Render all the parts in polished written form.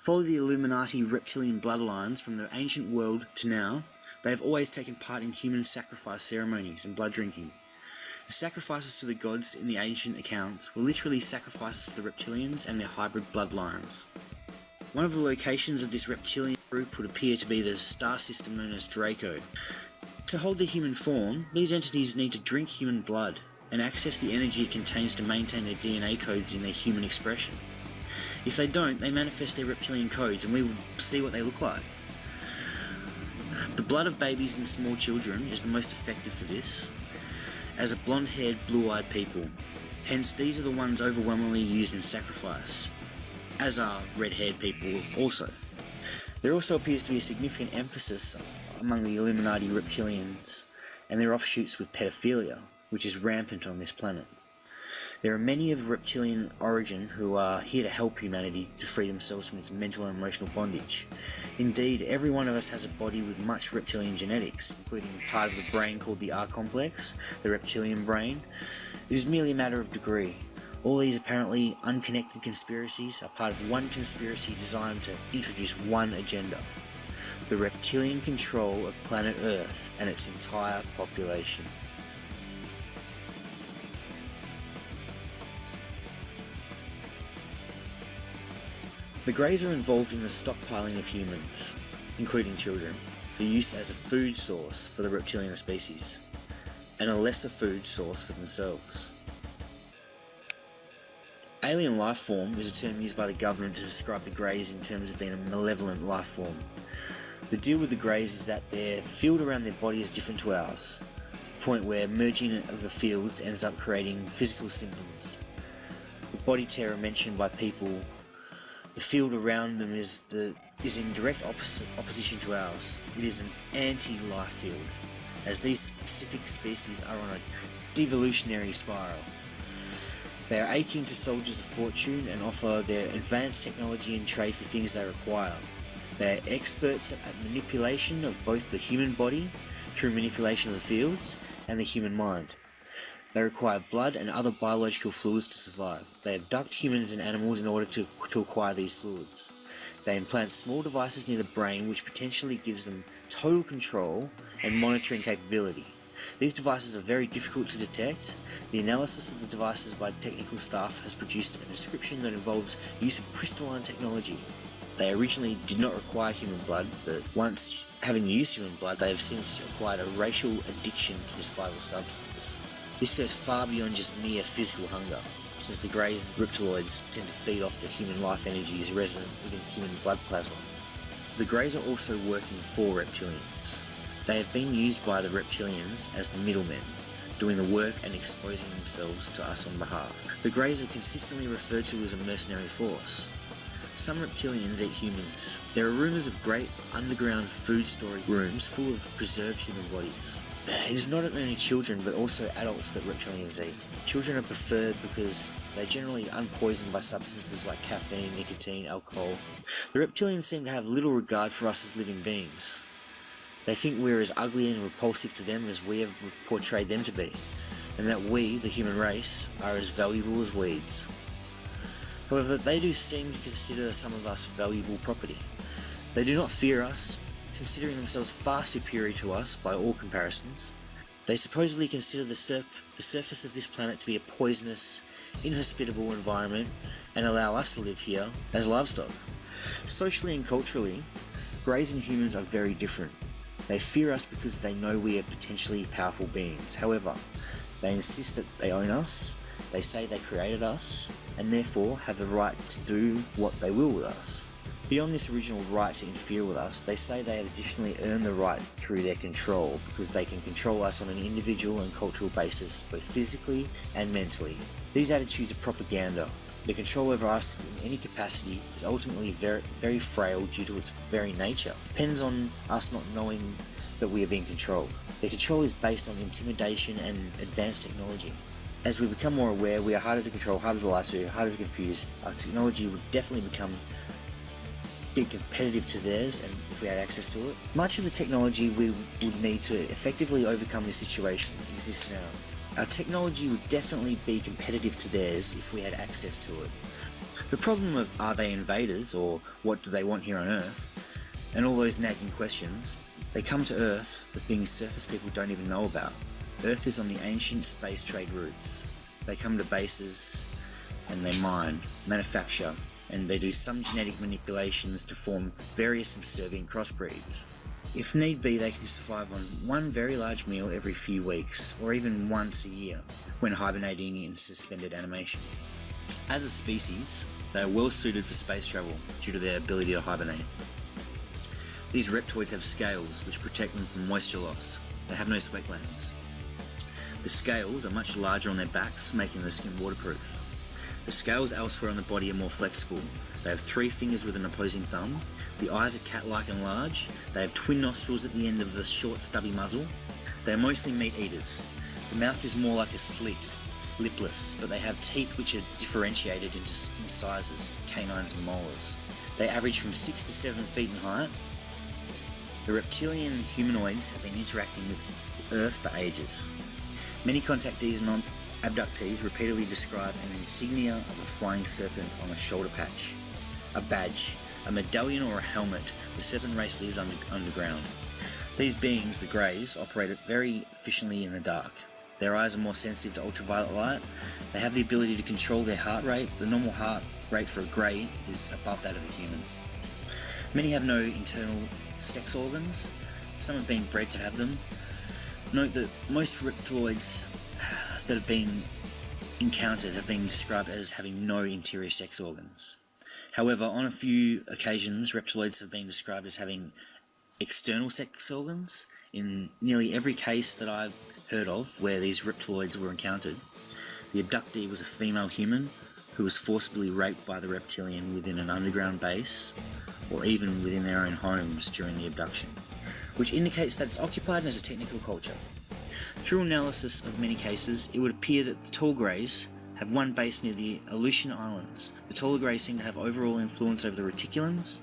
Follow the Illuminati reptilian bloodlines from the ancient world to now. They have always taken part in human sacrifice ceremonies and blood drinking. The sacrifices to the gods in the ancient accounts were literally sacrifices to the reptilians and their hybrid bloodlines. One of the locations of this reptilian group would appear to be the star system known as Draco. To hold the human form, these entities need to drink human blood and access the energy it contains to maintain their DNA codes in their human expression. If they don't, they manifest their reptilian codes and we will see what they look like. The blood of babies and small children is the most effective for this, as a blonde-haired, blue-eyed people. Hence, these are the ones overwhelmingly used in sacrifice, as are red-haired people also. There also appears to be a significant emphasis among the Illuminati reptilians and their offshoots with pedophilia, which is rampant on this planet. There are many of reptilian origin who are here to help humanity to free themselves from its mental and emotional bondage. Indeed, every one of us has a body with much reptilian genetics, including part of the brain called the R-complex, the reptilian brain. It is merely a matter of degree. All these apparently unconnected conspiracies are part of one conspiracy designed to introduce one agenda: the reptilian control of planet Earth and its entire population. The Greys are involved in the stockpiling of humans, including children, for use as a food source for the reptilian species, and a lesser food source for themselves. Alien life form is a term used by the government to describe the Greys in terms of being a malevolent life form. The deal with the Greys is that their field around their body is different to ours, to the point where merging of the fields ends up creating physical symptoms. The body terror mentioned by people, the field around them is in direct opposition to ours. It is an anti-life field, as these specific species are on a devolutionary spiral. They are akin to soldiers of fortune and offer their advanced technology and trade for things they require. They are experts at manipulation of both the human body, through manipulation of the fields, and the human mind. They require blood and other biological fluids to survive. They abduct humans and animals in order to acquire these fluids. They implant small devices near the brain which potentially gives them total control and monitoring capability. These devices are very difficult to detect. The analysis of the devices by technical staff has produced a description that involves use of crystalline technology. They originally did not require human blood, but once having used human blood, they have since acquired a racial addiction to this vital substance. This goes far beyond just mere physical hunger, since the Greys reptiloids tend to feed off the human life energies resident within human blood plasma. The Greys are also working for reptilians. They have been used by the reptilians as the middlemen, doing the work and exposing themselves to us on behalf. The Greys are consistently referred to as a mercenary force. Some reptilians eat humans. There are rumours of great underground food storage rooms full of preserved human bodies. It is not only children but also adults that reptilians eat. Children are preferred because they're generally unpoisoned by substances like caffeine, nicotine, alcohol. The reptilians seem to have little regard for us as living beings. They think we're as ugly and repulsive to them as we have portrayed them to be, and that we, the human race, are as valuable as weeds. However, they do seem to consider some of us valuable property. They do not fear us, considering themselves far superior to us by all comparisons. They supposedly consider the surface of this planet to be a poisonous, inhospitable environment and allow us to live here as livestock. Socially and culturally, Greys and humans are very different. They fear us because they know we are potentially powerful beings. However, they insist that they own us, they say they created us, and therefore have the right to do what they will with us. Beyond this original right to interfere with us, they say they have additionally earned the right through their control, because they can control us on an individual and cultural basis, both physically and mentally. These attitudes are propaganda. The control over us in any capacity is ultimately very frail due to its very nature. It depends on us not knowing that we are being controlled. Their control is based on intimidation and advanced technology. As we become more aware, we are harder to control, harder to lie to, harder to confuse. Our technology would definitely be competitive to theirs, and if we had access to it. Much of the technology we would need to effectively overcome this situation exists now. Our technology would definitely be competitive to theirs if we had access to it. The problem of are they invaders or what do they want here on Earth, and all those nagging questions, they come to Earth for things surface people don't even know about. Earth is on the ancient space trade routes. They come to bases and they mine, manufacture, and they do some genetic manipulations to form various subservient crossbreeds. If need be, they can survive on one very large meal every few weeks, or even once a year, when hibernating in suspended animation. As a species, they are well suited for space travel due to their ability to hibernate. These reptoids have scales which protect them from moisture loss. They have no sweat glands. The scales are much larger on their backs, making their skin waterproof. The scales elsewhere on the body are more flexible. They have 3 fingers with an opposing thumb. The eyes are cat-like and large. They have twin nostrils at the end of the short stubby muzzle. They are mostly meat eaters. The mouth is more like a slit, lipless, but they have teeth which are differentiated in sizes, canines and molars. They average from 6 to 7 feet in height. The reptilian humanoids have been interacting with Earth for ages. Many contactees and abductees repeatedly describe an insignia of a flying serpent on a shoulder patch, a badge, a medallion or a helmet. The serpent race lives underground. These beings, the Greys, operate very efficiently in the dark. Their eyes are more sensitive to ultraviolet light. They have the ability to control their heart rate. The normal heart rate for a Grey is above that of a human. Many have no internal sex organs. Some have been bred to have them. Note that most reptiloids that have been encountered have been described as having no interior sex organs. However, on a few occasions, reptiloids have been described as having external sex organs. In nearly every case that I've heard of where these reptiloids were encountered, the abductee was a female human who was forcibly raped by the reptilian within an underground base, or even within their own homes during the abduction, which indicates that it's occupied as a technical culture. Through analysis of many cases, it would appear that the tall greys have one base near the Aleutian Islands. The taller greys seem to have overall influence over the reticulans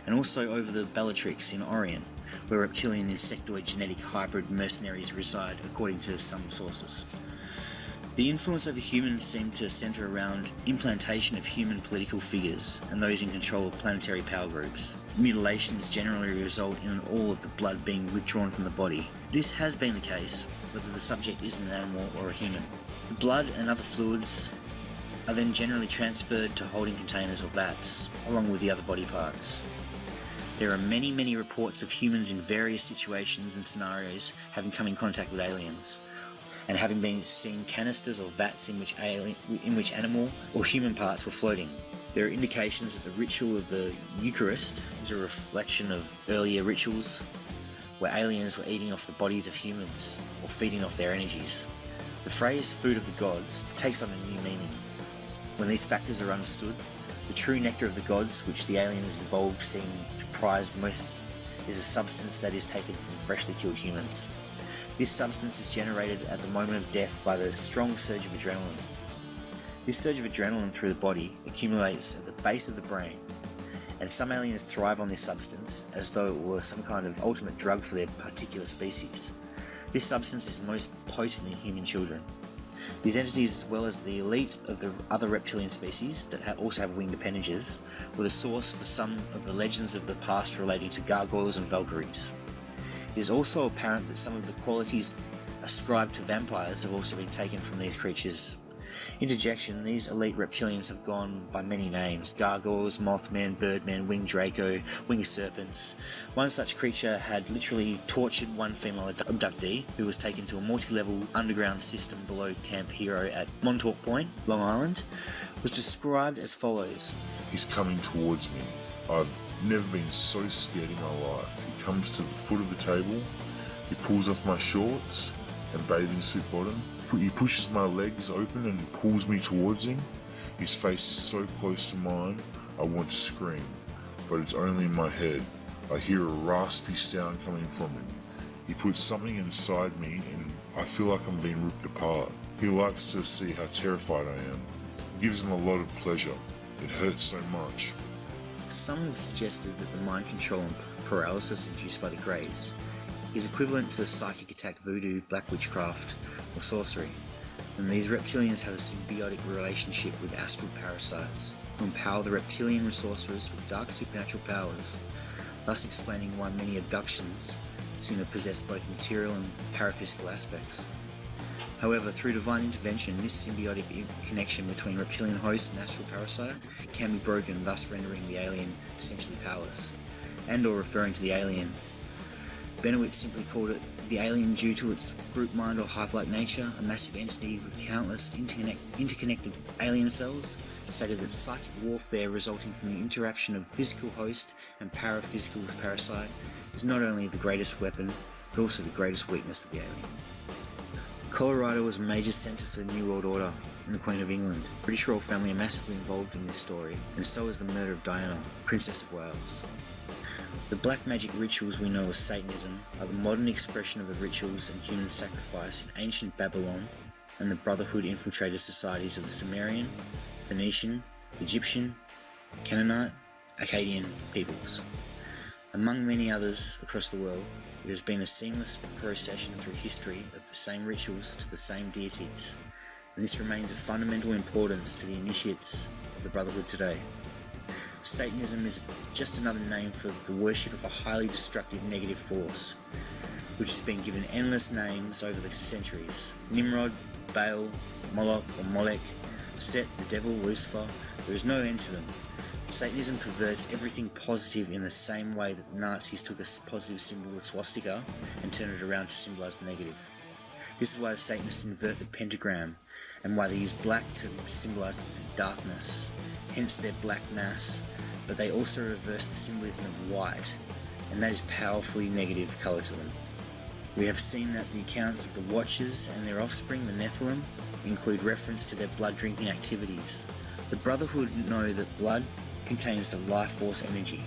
and also over the Bellatrix in Orient, where reptilian insectoid genetic hybrid mercenaries reside, according to some sources. The influence over humans seemed to centre around implantation of human political figures and those in control of planetary power groups. Mutilations generally result in all of the blood being withdrawn from the body. This has been the case whether the subject is an animal or a human. The blood and other fluids are then generally transferred to holding containers or vats, along with the other body parts. There are many reports of humans in various situations and scenarios having come in contact with aliens, and having been seen canisters or vats in which animal or human parts were floating. There are indications that the ritual of the Eucharist is a reflection of earlier rituals where aliens were eating off the bodies of humans or feeding off their energies. The phrase food of the gods takes on a new meaning. When these factors are understood, the true nectar of the gods, which the aliens involved seem to prize most, is a substance that is taken from freshly killed humans. This substance is generated at the moment of death by the strong surge of adrenaline. This surge of adrenaline through the body accumulates at the base of the brain, and some aliens thrive on this substance as though it were some kind of ultimate drug for their particular species. This substance is most potent in human children. These entities, as well as the elite of the other reptilian species that also have winged appendages, were the source for some of the legends of the past relating to gargoyles and valkyries. It is also apparent that some of the qualities ascribed to vampires have also been taken from these creatures. Interjection: these elite reptilians have gone by many names: gargoyles, mothman, birdman, winged draco, winged serpents. One such creature had literally tortured one female abductee who was taken to a multi-level underground system below Camp Hero at Montauk Point, Long Island. Was described as follows: "He's coming towards me. I've never been so scared in my life. He comes to the foot of the table, he pulls off my shorts and bathing suit bottom. He pushes my legs open and pulls me towards him. His face is so close to mine, I want to scream, but it's only in my head. I hear a raspy sound coming from him. He puts something inside me and I feel like I'm being ripped apart. He likes to see how terrified I am. It gives him a lot of pleasure. It hurts so much." Some have suggested that the mind control and paralysis induced by the Greys is equivalent to psychic attack, voodoo, black witchcraft, or sorcery, and these reptilians have a symbiotic relationship with astral parasites. to empower the reptilian sorcerers with dark supernatural powers, thus explaining why many abductions seem to possess both material and paraphysical aspects. However, through divine intervention, this symbiotic connection between reptilian host and astral parasite can be broken, thus rendering the alien essentially powerless, and or referring to the alien. Benowitz simply called it the alien due to its group mind or hive-like nature, a massive entity with countless interconnected alien cells, stated that psychic warfare resulting from the interaction of physical host and paraphysical parasite is not only the greatest weapon, but also the greatest weakness of the alien. Colorado was a major centre for the New World Order and the Queen of England. The British royal family are massively involved in this story, and so is the murder of Diana, Princess of Wales. The black magic rituals we know as Satanism are the modern expression of the rituals and human sacrifice in ancient Babylon and the Brotherhood infiltrated societies of the Sumerian, Phoenician, Egyptian, Canaanite, Akkadian peoples. Among many others across the world, there has been a seamless procession through history of the same rituals to the same deities, and this remains of fundamental importance to the initiates of the Brotherhood today. Satanism is just another name for the worship of a highly destructive negative force, which has been given endless names over the centuries. Nimrod, Baal, Moloch or Molech, Set, the devil, Lucifer, there is no end to them. Satanism perverts everything positive in the same way that the Nazis took a positive symbol, the swastika, and turned it around to symbolise the negative. This is why the Satanists invert the pentagram, and why they use black to symbolise darkness, hence their black mass, but they also reverse the symbolism of white, and that is powerfully negative colour to them. We have seen that the accounts of the Watchers and their offspring, the Nephilim, include reference to their blood drinking activities. The Brotherhood know that blood contains the life force energy.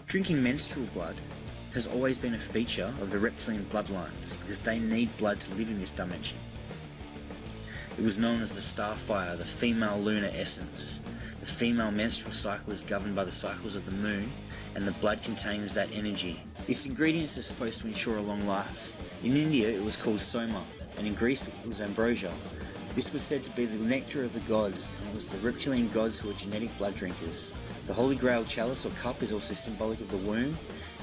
Drinking menstrual blood has always been a feature of the reptilian bloodlines because they need blood to live in this dimension. It was known as the starfire, the female lunar essence. The female menstrual cycle is governed by the cycles of the moon, and the blood contains that energy. Its ingredients are supposed to ensure a long life. In India it was called soma, and in Greece it was ambrosia. This was said to be the nectar of the gods, and it was the reptilian gods who were genetic blood drinkers. The Holy Grail chalice or cup is also symbolic of the womb,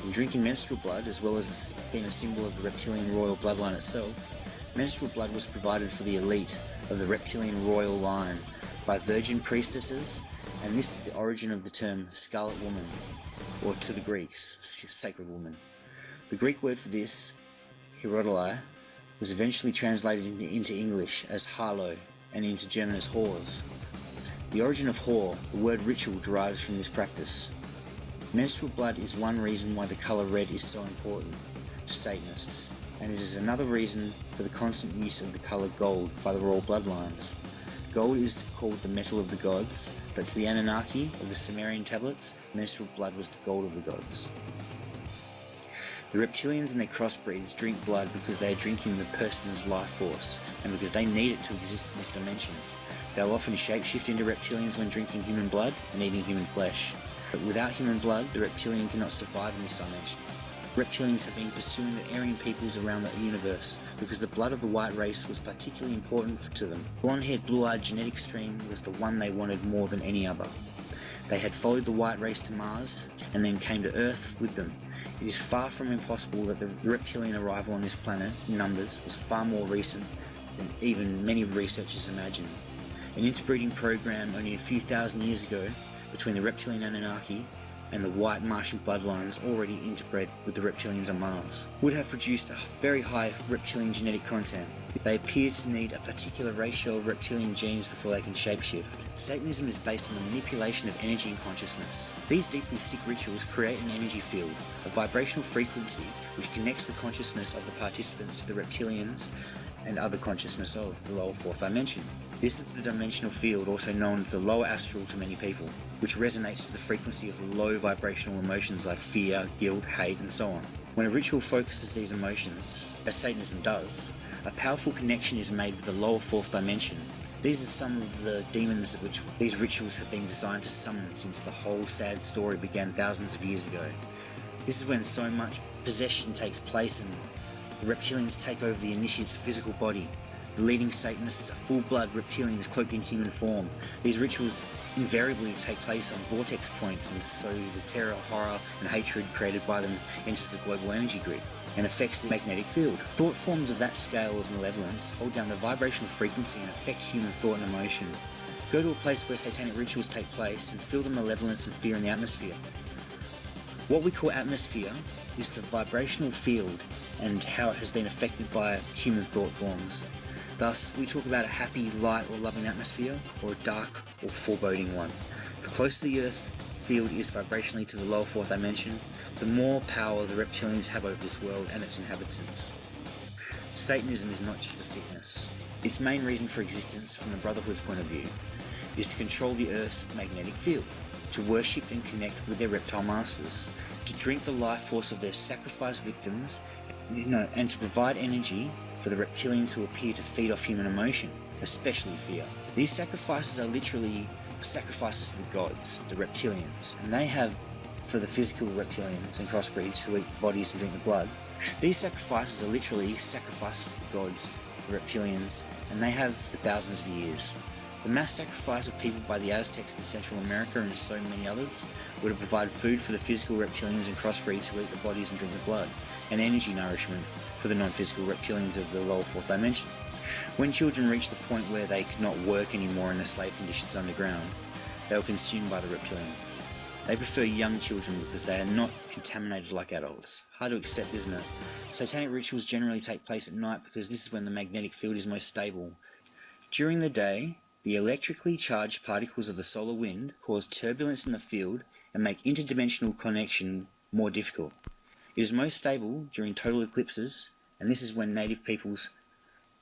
and drinking menstrual blood, as well as being a symbol of the reptilian royal bloodline itself, menstrual blood was provided for the elite of the reptilian royal line by virgin priestesses, and this is the origin of the term Scarlet Woman, or to the Greeks, Sacred Woman. The Greek word for this, Herodolai, was eventually translated into English as harlow and into German as whores. The origin of whore, the word ritual, derives from this practice. Menstrual blood is one reason why the colour red is so important to Satanists, and it is another reason for the constant use of the colour gold by the royal bloodlines. Gold is called the metal of the gods, but to the Anunnaki of the Sumerian tablets, menstrual blood was the gold of the gods. The reptilians and their crossbreeds drink blood because they are drinking the person's life force, and because they need it to exist in this dimension. They will often shapeshift into reptilians when drinking human blood and eating human flesh. But without human blood, the reptilian cannot survive in this dimension. Reptilians have been pursuing the Aryan peoples around the universe because the blood of the white race was particularly important to them. Blonde-haired, blue-eyed genetic stream was the one they wanted more than any other. They had followed the white race to Mars and then came to Earth with them. It is far from impossible that the reptilian arrival on this planet, in numbers, was far more recent than even many researchers imagine. An interbreeding program only a few thousand years ago between the reptilian Anunnaki and the white Martian bloodlines already interbred with the reptilians on Mars would have produced a very high reptilian genetic content. They appear to need a particular ratio of reptilian genes before they can shapeshift. Satanism is based on the manipulation of energy and consciousness. These deeply sick rituals create an energy field, a vibrational frequency which connects the consciousness of the participants to the reptilians and other consciousness of the lower fourth dimension. This is the dimensional field, also known as the lower astral to many people, which resonates to the frequency of low vibrational emotions like fear, guilt, hate, and so on. When a ritual focuses these emotions, as Satanism does, a powerful connection is made with the lower fourth dimension. These are some of the demons that which these rituals have been designed to summon since the whole sad story began thousands of years ago. This is when so much possession takes place and the reptilians take over the initiate's physical body. The leading Satanists are full-blood reptilians cloaked in human form. These rituals invariably take place on vortex points, and so the terror, horror and hatred created by them enters the global energy grid and affects the magnetic field. Thought forms of that scale of malevolence hold down the vibrational frequency and affect human thought and emotion. Go to a place where satanic rituals take place and feel the malevolence and fear in the atmosphere. What we call atmosphere is the vibrational field and how it has been affected by human thought forms. Thus, we talk about a happy, light or loving atmosphere, or a dark or foreboding one. The closer the Earth field is vibrationally to the lower fourth dimension, the more power the reptilians have over this world and its inhabitants. Satanism is not just a sickness. Its main reason for existence, from the Brotherhood's point of view, is to control the Earth's magnetic field, to worship and connect with their reptile masters, to drink the life force of their sacrificed victims, and to provide energy for the reptilians who appear to feed off human emotion, especially fear. These sacrifices are literally sacrifices to the gods, the reptilians, and they have, for the physical reptilians and crossbreeds who eat bodies and drink the blood, these sacrifices are literally sacrifices to the gods, the reptilians, and they have for thousands of years. The mass sacrifice of people by the Aztecs in Central America and so many others were to provide food for the physical reptilians and crossbreeds who eat the bodies and drink the blood, and energy nourishment for the non-physical reptilians of the lower fourth dimension. When children reached the point where they could not work anymore in the slave conditions underground, they were consumed by the reptilians. They prefer young children because they are not contaminated like adults. Hard to accept, isn't it? Satanic rituals generally take place at night because this is when the magnetic field is most stable. During the day, the electrically charged particles of the solar wind cause turbulence in the field and make interdimensional connection more difficult. It is most stable during total eclipses, and this is when native peoples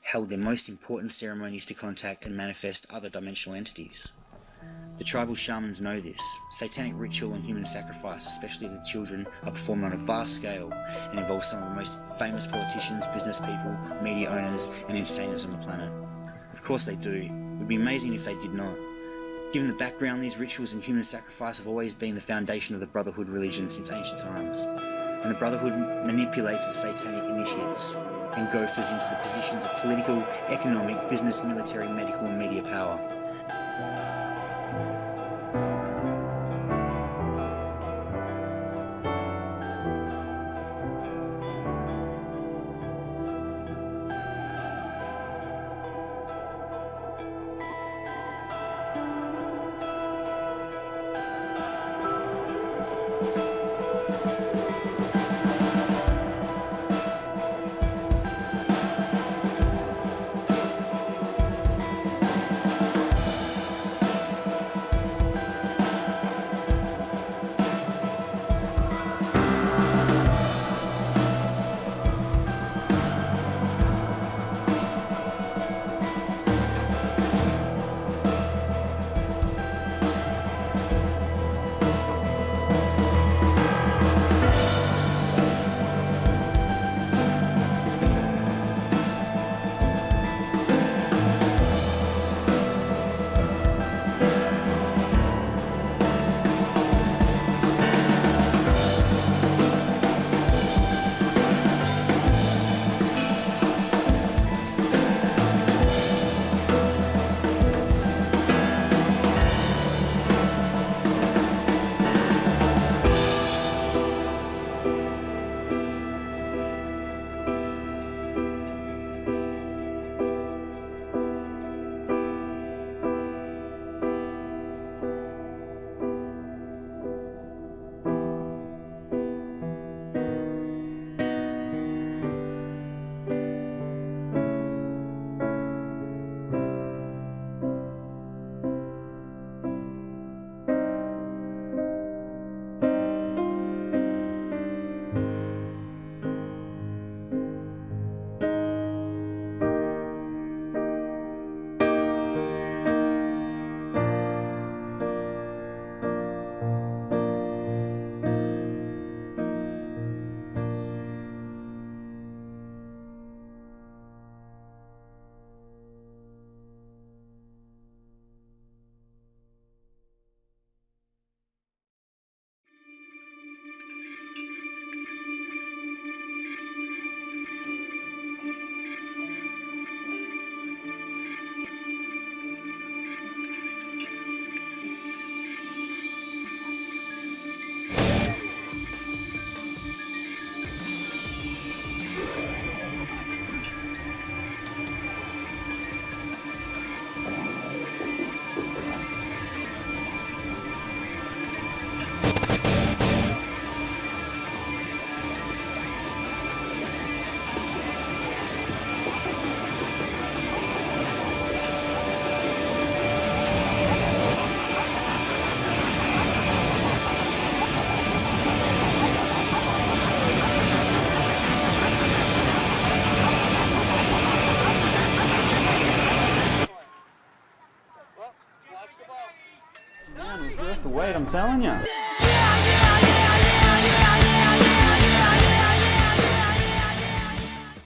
held their most important ceremonies to contact and manifest other dimensional entities. The tribal shamans know this. Satanic ritual and human sacrifice, especially the children, are performed on a vast scale and involve some of the most famous politicians, business people, media owners and entertainers on the planet. Of course they do. It would be amazing if they did not. Given the background, these rituals and human sacrifice have always been the foundation of the Brotherhood religion since ancient times, and the Brotherhood manipulates its satanic initiates and gophers into the positions of political, economic, business, military, medical and media power. worth the wait, I'm telling you.